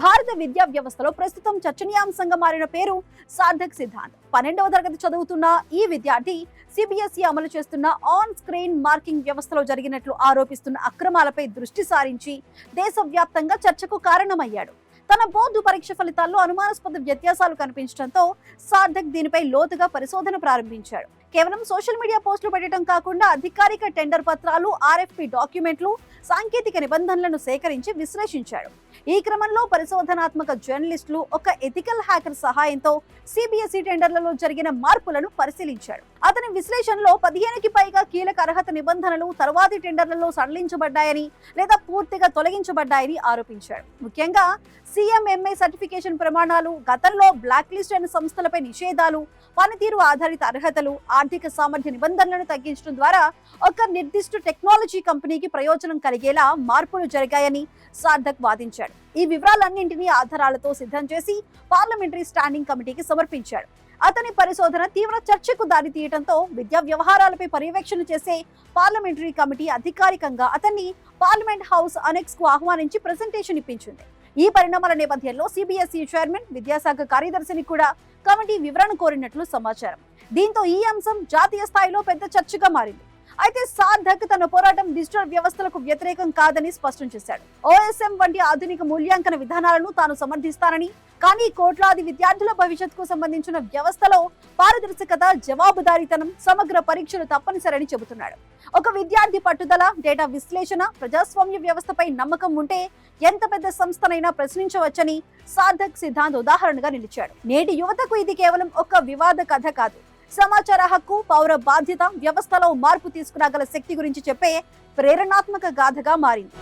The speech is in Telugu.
భారత విద్యా వ్యవస్థలో ప్రస్తుతం చర్చనీయాంశంగా మారిన పేరు సార్థక్ సిద్ధాంత్. 12వ తరగతి చదువుతున్న ఈ విద్యార్థి సిబిఎస్ఈ అమలు చేస్తున్న ఆన్ స్క్రీన్ మార్కింగ్ వ్యవస్థలో జరిగినట్లు ఆరోపిస్తున్న అక్రమాలపై దృష్టి సారించి దేశవ్యాప్తంగా చర్చకు కారణమయ్యాడు. తన బోర్డు పరీక్ష ఫలితాల్లో అనుమానాస్పద వ్యత్యాసాలు కనిపించడంతో సార్థక్ దీనిపై లోతుగా పరిశోధన ప్రారంభించాడు. కేవలం సోషల్ మీడియా పోస్టులు పెట్టడం కాకుండా అధికారిక టెండర్ పత్రాలు, ఆర్ఎఫ్పి డాక్యుమెంట్లు, సాంకేతిక నిబంధనలను సేకరించి విశ్లేషించాడు. ఈ క్రమంలో పరిశోధనాత్మక జర్నలిస్టులు ఒక ఎథికల్ హ్యాకర్ సహాయంతో సిబిఎస్ఈ టెండర్లలో జరిగిన మార్పులను పరిశీలించాడు. అతని విశ్లేషణలో 15కి పైగా కీలక అర్హత నిబంధనలు తరువాతి టెండర్లలో సడలించబడ్డాయని లేదా పూర్తిగా తొలగించబడ్డాయని ఆరోపించాడు. ముఖ్యంగా సిఎంఎంఏ సర్టిఫికేషన్ ప్రమాణాలు, గతంలో బ్లాక్ లిస్ట్ అయిన సంస్థలపై నిషేధాలు, పనితీరు ఆధారిత అర్హతలు, ఆర్థిక సామర్థ్య నిబంధనలను తగ్గించడం ద్వారా ఒక నిర్దిష్ట టెక్నాలజీ కంపెనీకి ప్రయోజనం కలిగేలా మార్పులు జరిగాయని సార్థక్ వాదించాడు. ఈ వివరాలన్నింటినీ ఆధారాలతో సిద్ధం చేసి పార్లమెంటరీ స్టాండింగ్ కమిటీకి సమర్పించాడు. అతని పరిశోధన తీవ్ర చర్చకు దారి తీయడంతో విద్యా వ్యవహారాలపై పర్యవేక్షణ చేసే పార్లమెంటరీ కమిటీ అధికారికంగా అతన్ని పార్లమెంట్ హౌస్ అనెక్స్ కు ఆహ్వానించి ప్రెజెంటేషన్ ఇప్పించింది. ఈ పరిణామాల నేపథ్యంలో సిబిఎస్ఈ చైర్మన్, విద్యాశాఖ కార్యదర్శిని కూడా కమిటీ వివరణ కోరినట్లు సమాచారం. దీంతో ఈ అంశం జాతీయ స్థాయిలో పెద్ద చర్చగా మారింది. అయితే సార్థక్ తన పోరాటం డిజిటల్ వ్యవస్థలకు వ్యతిరేకం కాదని స్పష్టం చేశాడు. ఓఎస్ఎం వంటి ఆధునిక మూల్యాంకన విధానాలను తాను సమర్థిస్తానని, కానీ కోట్లాది విద్యార్థుల భవిష్యత్తుకు సంబంధించిన వ్యవస్థలో పారదర్శకత, జవాబుదారీతనం, సమగ్ర పరీక్షలు తప్పనిసరని చెబుతున్నాడు. ఒక విద్యార్థి పట్టుదల, డేటా విశ్లేషణ, ప్రజాస్వామ్య వ్యవస్థపై నమ్మకం ఉంటే ఎంత పెద్ద సంస్థనైనా ప్రశ్నించవచ్చని సార్థక్ సిద్ధాంత్ ఉదాహరణగా నిలిచాడు. నేటి యువతకు ఇది కేవలం ఒక వివాద కథ కాదు, సమాచార హక్కు, పౌర బాధ్యత, వ్యవస్థలో మార్పు తీసుకురాగల శక్తి గురించి చెప్పే ప్రేరణాత్మక గాథగా మారింది.